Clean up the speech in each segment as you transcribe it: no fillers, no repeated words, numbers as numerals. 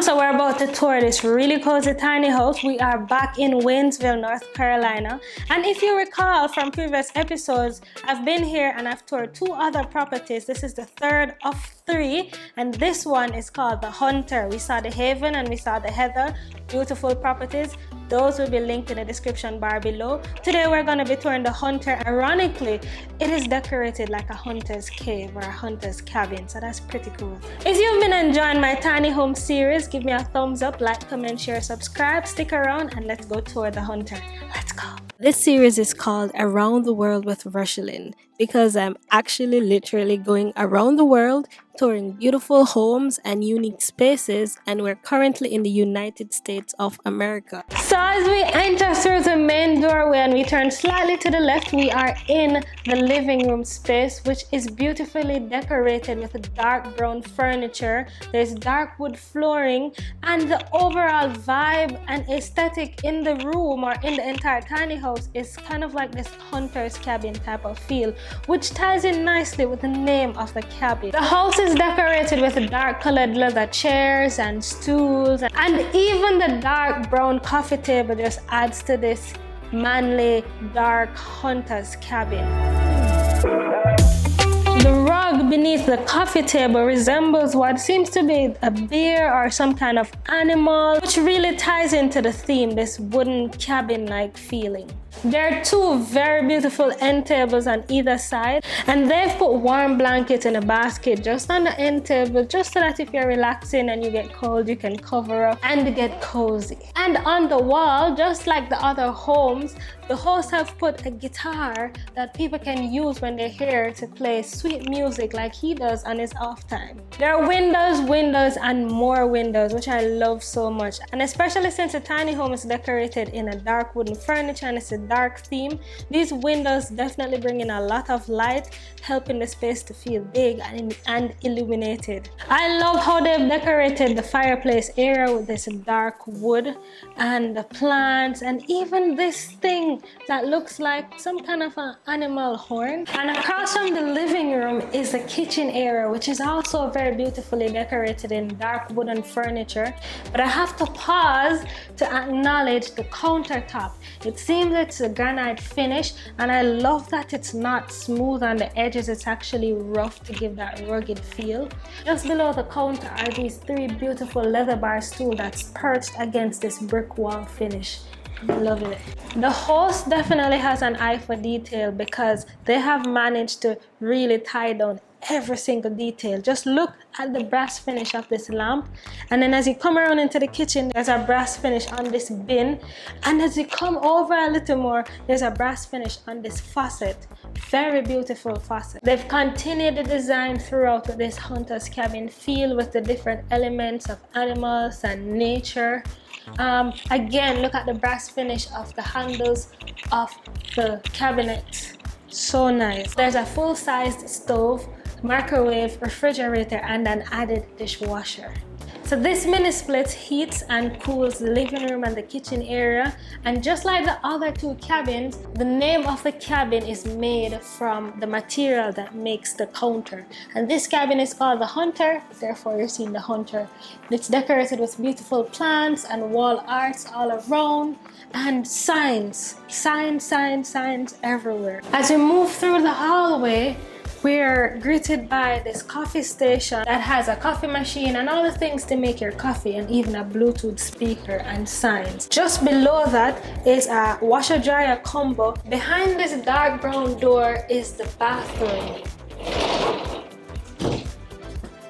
So we're about to tour this really cozy tiny house. We are back in Waynesville, North Carolina. And if you recall from previous episodes, I've been here and I've toured two other properties. This is the third of three, and this one is called the Hunter. We saw the Haven and we saw the Heather, beautiful properties. Those will be linked in the description bar below. Today we're going to be touring the Hunter. Ironically, it is decorated like a hunter's cave or a hunter's cabin, so that's pretty cool. If you've been enjoying my tiny home series, give me a thumbs up, like, comment, share, subscribe, stick around, and let's go tour the Hunter. Let's go. This series is called Around the World with Rushelyn because I'm actually literally going around the world touring beautiful homes and unique spaces, and we're currently in the United States of America. So as we enter through the main doorway and we turn slightly to the left, we are in the living room space, which is beautifully decorated with dark brown furniture. There's dark wood flooring, and the overall vibe and aesthetic in the room or in the entire tiny house is kind of like this hunter's cabin type of feel, which ties in nicely with the name of the cabin. The house is decorated with dark colored leather chairs and stools, and even the dark brown coffee table just adds to this manly dark hunter's cabin. The rug beneath the coffee table resembles what seems to be a bear or some kind of animal, which really ties into the theme, this wooden cabin-like feeling. There are two very beautiful end tables on either side, and they've put warm blankets in a basket just on the end table, just so that if you're relaxing and you get cold, you can cover up and get cozy. And on the wall, just like the other homes, the hosts have put a guitar that people can use when they're here to play sweet music like he does on his off time. There are windows, and more windows, which I love so much. And especially since the tiny home is decorated in a dark wooden furniture and it's a dark theme, these windows definitely bring in a lot of light, helping the space to feel big and illuminated. I love how they've decorated the fireplace area with this dark wood and the plants, and even this thing that looks like some kind of an animal horn. And across from the living room is the kitchen area, which is also very beautifully decorated in dark wooden furniture. But I have to pause to acknowledge the countertop. It seems it's a granite finish, and I love that it's not smooth on the edges. It's actually rough to give that rugged feel. Just below the counter are these three beautiful leather bar stools that's perched against this brick wall finish. Love it. The host definitely has an eye for detail because they have managed to really tie down every single detail. Just look at the brass finish of this lamp, and then as you come around into the kitchen, there's a brass finish on this bin, and as you come over a little more, there's a brass finish on this faucet. Very beautiful faucet. They've continued the design throughout this hunter's cabin feel with the different elements of animals and nature. Again, look at the brass finish of the handles of the cabinet. So nice. There's a full-sized stove, microwave, refrigerator, and an added dishwasher. So this mini split heats and cools the living room and the kitchen area, and just like the other two cabins, the name of the cabin is made from the material that makes the counter. And this cabin is called the Hunter, therefore you're seeing the Hunter. It's decorated with beautiful plants and wall arts all around, and signs everywhere. As we move through the hallway, we're greeted by this coffee station that has a coffee machine and all the things to make your coffee, and even a Bluetooth speaker and signs. Just below that is a washer dryer combo. Behind this dark brown door is the bathroom.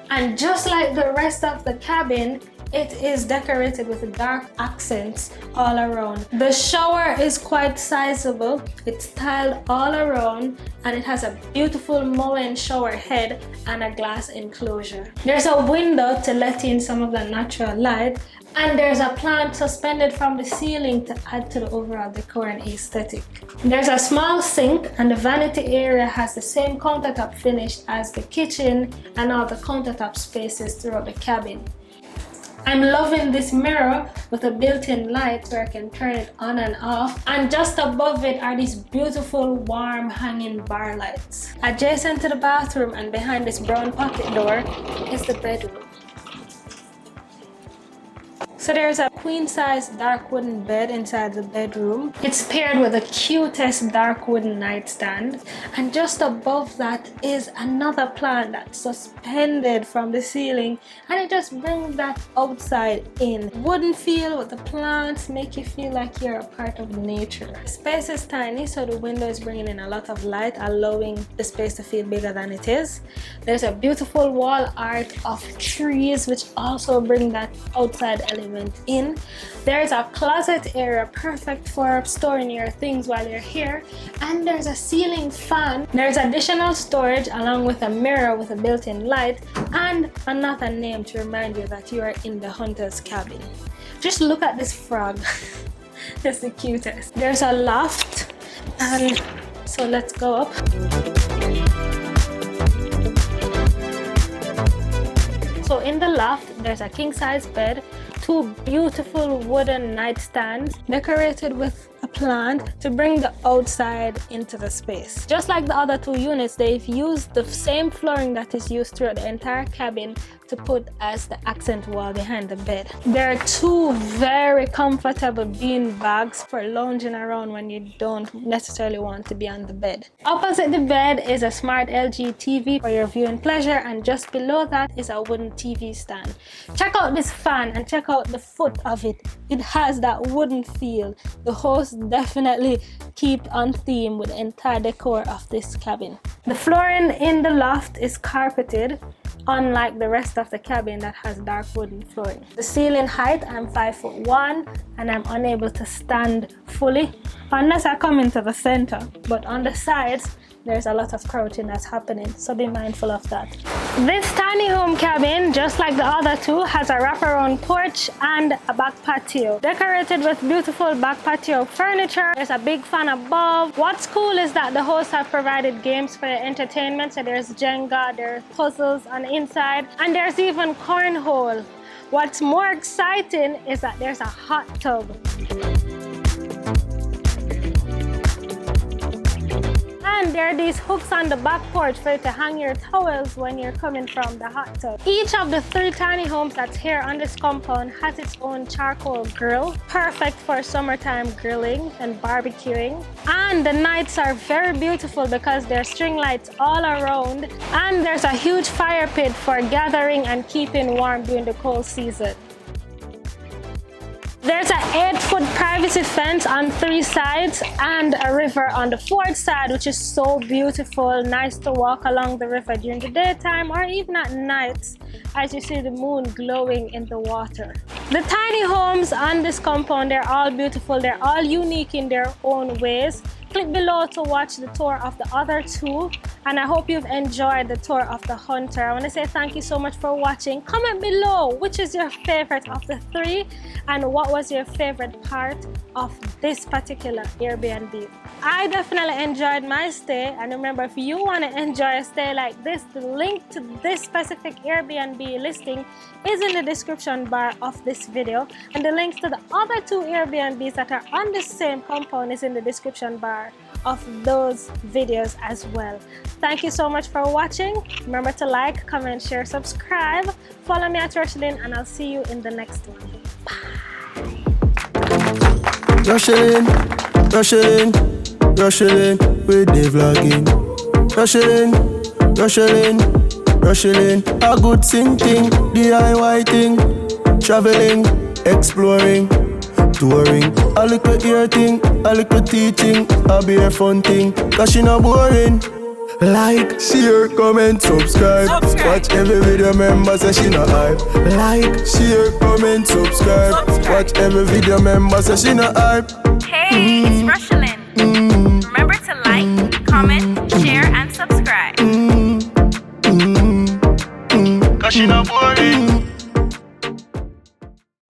And just like the rest of the cabin, it is decorated with dark accents all around. The shower is quite sizable. It's tiled all around, and it has a beautiful Moen shower head and a glass enclosure. There's a window to let in some of the natural light, and there's a plant suspended from the ceiling to add to the overall decor and aesthetic. There's a small sink, and the vanity area has the same countertop finish as the kitchen and all the countertop spaces throughout the cabin. I'm loving this mirror with a built-in light where I can turn it on and off, and just above it are these beautiful warm hanging bar lights. Adjacent to the bathroom and behind this brown pocket door is the bedroom. So there's a queen-size dark wooden bed inside the bedroom. It's paired with the cutest dark wooden nightstand. And just above that is another plant that's suspended from the ceiling. And it just brings that outside in. Wooden feel with the plants make you feel like you're a part of nature. The space is tiny, so the window is bringing in a lot of light, allowing the space to feel bigger than it is. There's a beautiful wall art of trees, which also bring that outside element in. There's a closet area perfect for storing your things while you're here, and there's a ceiling fan. There's additional storage along with a mirror with a built-in light and another name to remind you that you are in the hunter's cabin. Just look at this frog. It's the cutest. There's a loft, and so let's go up. So in the loft, there's a king-size bed, two beautiful wooden nightstands decorated with a plant to bring the outside into the space. Just like the other two units, they've used the same flooring that is used throughout the entire cabin to put as the accent wall behind the bed. There are two very comfortable bean bags for lounging around when you don't necessarily want to be on the bed. Opposite the bed is a smart LG TV for your viewing pleasure, and just below that is a wooden TV stand. Check out this fan and check out the foot of it. It has that wooden feel. The host definitely keep on theme with the entire decor of this cabin. The flooring in the loft is carpeted, unlike the rest of the cabin that has dark wooden flooring. The ceiling height, I'm 5'1" and I'm unable to stand fully unless I come into the center, but on the sides there's a lot of crouching that's happening, so be mindful of that. This tiny home cabin, just like the other two, has a wraparound porch and a back patio decorated with beautiful back patio furniture. There's a big fan above. What's cool is that the hosts have provided games for your entertainment, so there's Jenga, there's puzzles on the inside, and there's even cornhole. What's more exciting is that there's a hot tub. And there are these hooks on the back porch for you to hang your towels when you're coming from the hot tub. Each of the three tiny homes that's here on this compound has its own charcoal grill, perfect for summertime grilling and barbecuing. And the nights are very beautiful because there are string lights all around, and there's a huge fire pit for gathering and keeping warm during the cold season. There's an 8-foot privacy fence on 3 sides and a river on the 4th side, which is so beautiful. Nice to walk along the river during the daytime or even at night as you see the moon glowing in the water. The tiny homes on this compound, they're all beautiful. They're all unique in their own ways. Click below to watch the tour of the other two, and I hope you've enjoyed the tour of the Hunter. I want to say thank you so much for watching. Comment below which is your favorite of the three and what was your favorite part of this particular Airbnb. I definitely enjoyed my stay, and remember, if you want to enjoy a stay like this, the link to this specific Airbnb listing is in the description bar of this video, and the links to the other two Airbnbs that are on the same compound is in the description bar of those videos as well. Thank you so much for watching. Remember to like, comment, share, subscribe. Follow me at Rocheline, and I'll see you in the next one. Bye. Rocheline, Rocheline, Rocheline, with the vlogging. Rocheline, Rocheline, Rocheline, a good thing, DIY thing, traveling, exploring, touring, a little ear thing, a little teaching, a be a fun thing, cause she not boring. Like, share, comment, subscribe. Watch every video, member say she not hype. Like, share, comment, subscribe. Watch every video, member say she not hype. Hey, it's Rocheline. Remember to like, comment, share, and subscribe. Cause she not boring.